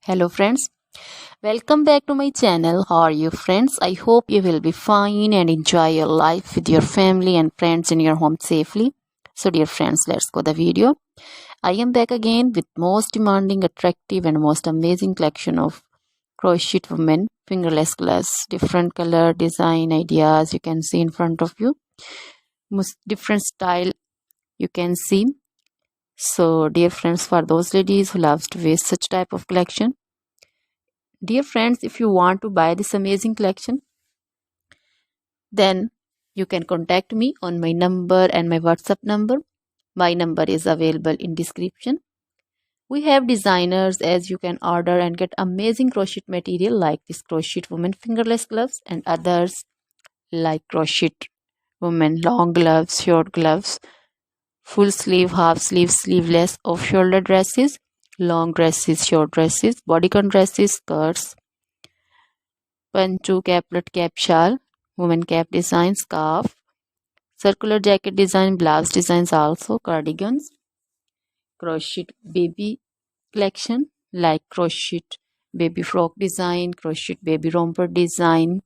Hello friends, welcome back to my channel. How are you friends? I hope you will be fine and enjoy your life with your family and friends in your home safely. So dear friends, let's go the video. I am back again with most demanding, attractive and most amazing collection of crochet women fingerless gloves. Different color, design, ideas you can see in front of you. Most different style you can see. So dear friends, for those ladies who loves to wear such type of collection, dear friends, if you want to buy this amazing collection, then you can contact me on my number and my WhatsApp number. My number is available in description. We have designers as you can order and get amazing crochet material like this crochet woman fingerless gloves and others like crochet woman long gloves, short gloves, full sleeve, half sleeve, sleeveless, off shoulder dresses, long dresses, short dresses, bodycon dresses, skirts, pancho, caplet, cap shawl, woman cap design, scarf, circular jacket design, blouse designs, also cardigans, crochet baby collection like crochet baby frock design, crochet baby romper design,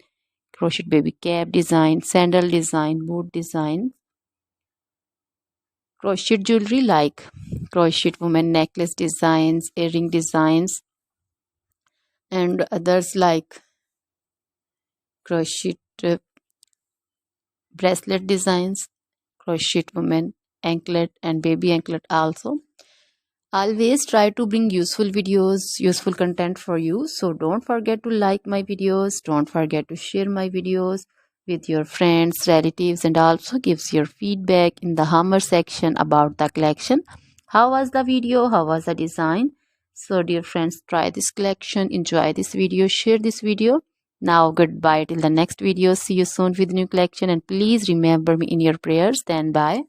crochet baby cap design, sandal design, boot design, crochet jewelry like crochet woman necklace designs, earring designs, and others like crochet bracelet designs, crochet woman anklet and baby anklet also. Always try to bring useful videos, useful content for you. So don't forget to like my videos, don't forget to share my videos with your friends, relatives, and also gives your feedback in the hammer section about the collection. How was the video? How was the design? So dear friends, try this collection, enjoy this video, share this video. Now goodbye till the next video. See you soon with new collection, and please remember me in your prayers. Then bye.